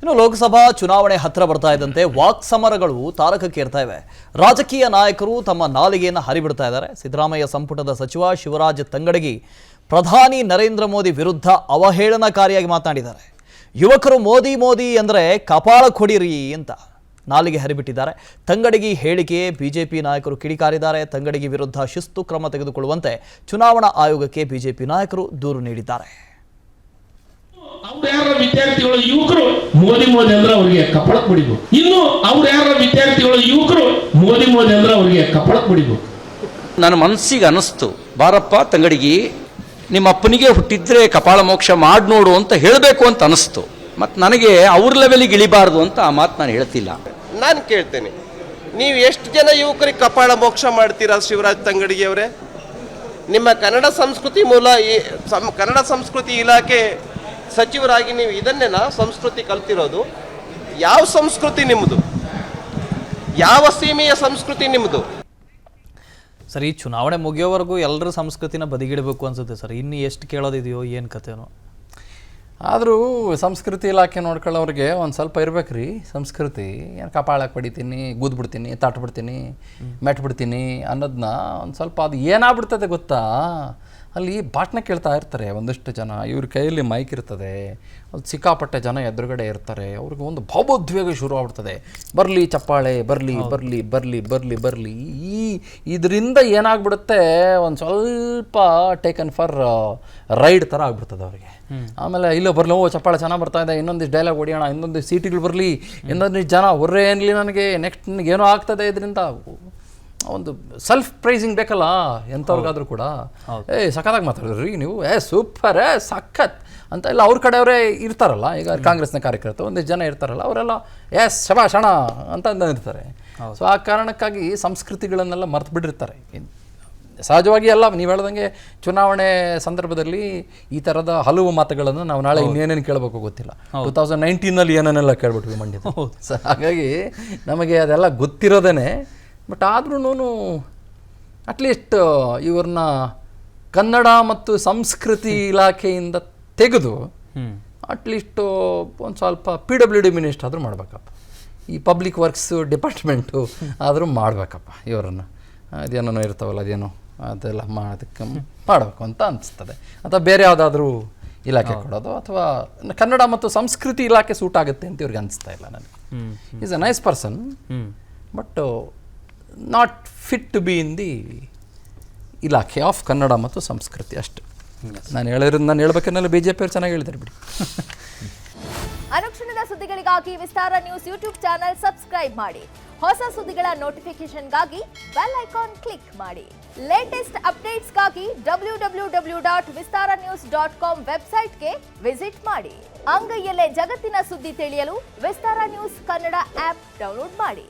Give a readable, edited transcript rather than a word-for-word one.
ಇನ್ನು ಲೋಕಸಭಾ ಚುನಾವಣೆ ಹತ್ರ ಬರ್ತಾ ಇದ್ದಂತೆ ವಾಕ್ ಸಮರಗಳು ತಾರಕಕ್ಕೇರ್ತಾ ಇವೆ. ರಾಜಕೀಯ ನಾಯಕರು ತಮ್ಮ ನಾಲಿಗೆಯನ್ನು ಹರಿಬಿಡ್ತಾ ಇದ್ದಾರೆ. ಸಿದ್ದರಾಮಯ್ಯ ಸಂಪುಟದ ಸಚಿವ ಶಿವರಾಜ್ ತಂಗಡಗಿ ಪ್ರಧಾನಿ ನರೇಂದ್ರ ಮೋದಿ ವಿರುದ್ಧ ಅವಹೇಳನಕಾರಿಯಾಗಿ ಮಾತನಾಡಿದ್ದಾರೆ. ಯುವಕರು ಮೋದಿ ಮೋದಿ ಅಂದರೆ ಕಪಾಳ ಕೊಡಿರಿ ಅಂತ ನಾಲಿಗೆ ಹರಿಬಿಟ್ಟಿದ್ದಾರೆ. ತಂಗಡಗಿ ಹೇಳಿಕೆ ಬಿಜೆಪಿ ನಾಯಕರು ಕಿಡಿಕಾರಿದ್ದಾರೆ. ತಂಗಡಗಿ ವಿರುದ್ಧ ಶಿಸ್ತು ಕ್ರಮ ತೆಗೆದುಕೊಳ್ಳುವಂತೆ ಚುನಾವಣಾ ಆಯೋಗಕ್ಕೆ ಬಿಜೆಪಿ ನಾಯಕರು ದೂರು ನೀಡಿದ್ದಾರೆ. ಅವ್ರ ಯಾರ ವಿದ್ಯಾರ್ಥಿಗಳು ಯುವಕರು ಮೋದಿ ಮೋದಿ ಅಂದ್ರೆ ಅವರಿಗೆ ಕಪಾಳಕ್ಕೆ ಬಿಡಿಬೇಕು. ಇನ್ನು ಅವ್ರ ಯಾರ ವಿದ್ಯಾರ್ಥಿಗಳು ಯುವಕರು ಮೋದಿ ಮೋದಿ ಅಂದ್ರೆ ಅವರಿಗೆ ಕಪಾಳಕ್ಕೆ ಬಿಡಿಬೇಕು. ನನ್ನ ಮನಸ್ಸಿಗೆ ಅನಿಸ್ತು, ಬಾರಪ್ಪ ತಂಗಡಿಗಿ, ನಿಮ್ಮ ಅಪ್ಪನಿಗೆ ಹುಟ್ಟಿದ್ರೆ ಕಪಾಳ ಮೋಕ್ಷ ಮಾಡಿ ನೋಡು ಅಂತ ಹೇಳಬೇಕು ಅಂತ ಅನಿಸ್ತು. ಮತ್ತು ನನಗೆ ಅವ್ರ ಲೆವೆಲಿಗೆ ಇಳಿಬಾರ್ದು ಅಂತ ಆ ಮಾತು ನಾನು ಹೇಳ್ತಿಲ್ಲ. ನಾನು ಕೇಳ್ತೇನೆ, ನೀವು ಎಷ್ಟು ಜನ ಯುವಕರಿಗೆ ಕಪಾಳ ಮೋಕ್ಷ ಮಾಡ್ತೀರಾ ಶಿವರಾಜ್ ತಂಗಡಗಿ ಅವರೇ? ನಿಮ್ಮ ಕನ್ನಡ ಸಂಸ್ಕೃತಿ ಇಲಾಖೆ ಸಚಿವರಾಗಿ ನೀವು ಇದನ್ನೇನಾ ಸಂಸ್ಕೃತಿ ಕಲ್ತಿರೋದು? ಯಾವ ಸಂಸ್ಕೃತಿ ನಿಮ್ಮದು? ಯಾವ ಸೀಮೆಯ ಸಂಸ್ಕೃತಿ ನಿಮ್ಮದು? ಸರ್, ಈ ಚುನಾವಣೆ ಮುಗಿಯೋವರೆಗೂ ಎಲ್ಲರ ಸಂಸ್ಕೃತಿನ ಬದಿಗಿಡಬೇಕು ಅನ್ಸುತ್ತೆ ಸರ್. ಇನ್ನು ಎಷ್ಟು ಕೇಳೋದಿದೆಯೋ ಏನು ಕಥೆನೋ. ಆದರೂ ಸಂಸ್ಕೃತಿ ಇಲಾಖೆ ನೋಡ್ಕೊಳ್ಳೋರಿಗೆ ಒಂದು ಸ್ವಲ್ಪ ಇರ್ಬೇಕು ರೀ ಸಂಸ್ಕೃತಿ. ಏನು ಕಪಾಳಕ್ಕೆ ಹೊಡಿತೀನಿ, ಗುದ್ಬಿಡ್ತೀನಿ, ತಟ್ಬಿಡ್ತೀನಿ, ಮೆಟ್ಬಿಡ್ತೀನಿ ಅನ್ನೋದನ್ನ ಒಂದು ಸ್ವಲ್ಪ ಅದು ಏನಾಗ್ಬಿಡ್ತದೆ ಗೊತ್ತಾ, ಅಲ್ಲಿ ಭಾಷಣ ಕೇಳ್ತಾ ಇರ್ತಾರೆ ಒಂದಷ್ಟು ಜನ. ಇವ್ರ ಕೈಯಲ್ಲಿ ಮೈಕ್ ಇರ್ತದೆ, ಅದು ಸಿಕ್ಕಾಪಟ್ಟೆ ಜನ ಎದುರುಗಡೆ ಇರ್ತಾರೆ. ಅವ್ರಿಗೆ ಒಂದು ಭಾವೋದ್ವೇಗ ಶುರು ಆಗ್ಬಿಡ್ತದೆ. ಬರಲಿ ಚಪ್ಪಾಳೆ, ಬರಲಿ ಬರಲಿ ಬರಲಿ ಬರಲಿ ಬರಲಿ. ಇದರಿಂದ ಏನಾಗ್ಬಿಡುತ್ತೆ, ಒಂದು ಸ್ವಲ್ಪ ಟೇಕನ್ ಫಾರ್ ರೈಡ್ ಥರ ಆಗ್ಬಿಡ್ತದೆ ಅವರಿಗೆ. ಆಮೇಲೆ ಇಲ್ಲೋ ಬರಲಿ, ಓ ಚಪ್ಪಾಳೆ ಚೆನ್ನಾಗಿ ಬರ್ತಾ ಇದೆ, ಇನ್ನೊಂದಿಷ್ಟು ಡೈಲಾಗ್ ಹೊಡಿಯೋಣ, ಇನ್ನೊಂದಿಷ್ಟು ಸೀಟ್ಗಳು ಬರಲಿ, ಇನ್ನೊಂದಿಷ್ಟು ಜನ ಹೊರ್ರೆ ಏನ್ಲಿ ನನಗೆ ನೆಕ್ಸ್ಟ್ ನನಗೇನೋ ಆಗ್ತದೆ ಇದರಿಂದ. ಒಂದು ಸೆಲ್ಫ್ ಪ್ರೈಸಿಂಗ್ ಬೇಕಲ್ಲ ಎಂಥವ್ರಿಗಾದ್ರೂ ಕೂಡ. ಸಖತ್ತಾಗಿ ಮಾತಾಡಿದ್ರಿ ನೀವು, ಸೂಪರ್, ಸಖತ್ ಅಂತ ಎಲ್ಲ ಅವ್ರ ಕಡೆಯವರೇ ಇರ್ತಾರಲ್ಲ. ಈಗ ಕಾಂಗ್ರೆಸ್ನ ಕಾರ್ಯಕರ್ತರು ಒಂದಿಷ್ಟು ಜನ ಇರ್ತಾರಲ್ಲ, ಅವರೆಲ್ಲ ಶಭಾಷಣ ಅಂತ ಇರ್ತಾರೆ. ಸೊ ಆ ಕಾರಣಕ್ಕಾಗಿ ಸಂಸ್ಕೃತಿಗಳನ್ನೆಲ್ಲ ಮರ್ತು ಬಿಟ್ಟಿರ್ತಾರೆ. ಸಹಜವಾಗಿ ಎಲ್ಲ ನೀವು ಹೇಳ್ದಂಗೆ ಚುನಾವಣೆ ಸಂದರ್ಭದಲ್ಲಿ ಈ ಥರದ ಹಲವು ಮಾತುಗಳನ್ನು ನಾವು ನಾಳೆ ಇನ್ನೇನೇನು ಕೇಳಬೇಕು ಗೊತ್ತಿಲ್ಲ. 2019ನಲ್ಲಿ ಏನೇನೆಲ್ಲ ಕೇಳ್ಬಿಟ್ವಿ ಮಂಡ್ಯ. ಸೊ ಹಾಗಾಗಿ ನಮಗೆ ಅದೆಲ್ಲ ಗೊತ್ತಿರೋದೇ. ಬಟ್ ಆದ್ರೂ ಅಟ್ಲೀಸ್ಟ್ ಇವ್ರನ್ನ ಕನ್ನಡ ಮತ್ತು ಸಂಸ್ಕೃತಿ ಇಲಾಖೆಯಿಂದ ತೆಗೆದು ಅಟ್ಲೀಸ್ಟ್ ಒಂದು ಸ್ವಲ್ಪ PWD ಮಿನಿಸ್ಟರ್ ಆದರೂ ಮಾಡಬೇಕಪ್ಪ, ಈ ಪಬ್ಲಿಕ್ ವರ್ಕ್ಸ್ ಡಿಪಾರ್ಟ್ಮೆಂಟು ಆದರೂ ಮಾಡಬೇಕಪ್ಪ ಇವರನ್ನು. ಅದೇನೋ ಇರ್ತಾವಲ್ಲ, ಅದೇನೋ ಅದೆಲ್ಲ ಮಾಡೋದಕ್ಕೆ ಮಾಡಬೇಕು ಅಂತ ಅನಿಸ್ತದೆ. ಅಥವಾ ಬೇರೆ ಯಾವುದಾದ್ರೂ ಇಲಾಖೆ ಕೊಡೋದು, ಅಥವಾ ಕನ್ನಡ ಮತ್ತು ಸಂಸ್ಕೃತಿ ಇಲಾಖೆ ಸೂಟ್ ಆಗುತ್ತೆ ಅಂತ ಇವ್ರಿಗೆ ಅನಿಸ್ತಾ ಇಲ್ಲ ನನಗೆ. Is a nice person, but not fit to be in the ಇಲಾಖೆ ಆಫ್ ಕನ್ನಡ ಮತ್ತು ಸಂಸ್ಕೃತಿ ಅಷ್ಟು. ನಾನು ಹೇಳ್ಬೇಕನ್ನೆಲ್ಲ BJP ಅವ್ರು ಚೆನ್ನಾಗಿ ಹೇಳಿದ್ದಾರೆ ಬಿಡಿ. ಅನುಕ್ಷಣದ ಸುದ್ದಿಗಳಿಗಾಗಿ ವಿಸ್ತಾರ ನ್ಯೂಸ್ ಯೂಟ್ಯೂಬ್ ಚಾನೆಲ್ ಸಬ್ಸ್ಕ್ರೈಬ್ ಮಾಡಿ. ಹೊಸ ಸುದ್ದಿಗಳ ನೋಟಿಫಿಕೇಶನ್ಗಾಗಿ ಬೆಲ್ ಐಕಾನ್ ಕ್ಲಿಕ್ ಮಾಡಿ. ಲೇಟೆಸ್ಟ್ ಅಪ್ಡೇಟ್ಸ್ಗಾಗಿ www.vistaranews.com ವೆಬ್ಸೈಟ್ಗೆ ವಿಸಿಟ್ ಮಾಡಿ. ಅಂಗೈಯಲ್ಲೇ ಜಗತ್ತಿನ ಸುದ್ದಿ ತಿಳಿಯಲು ವಿಸ್ತಾರ ನ್ಯೂಸ್ ಕನ್ನಡ ಆಪ್ ಡೌನ್ಲೋಡ್ ಮಾಡಿ.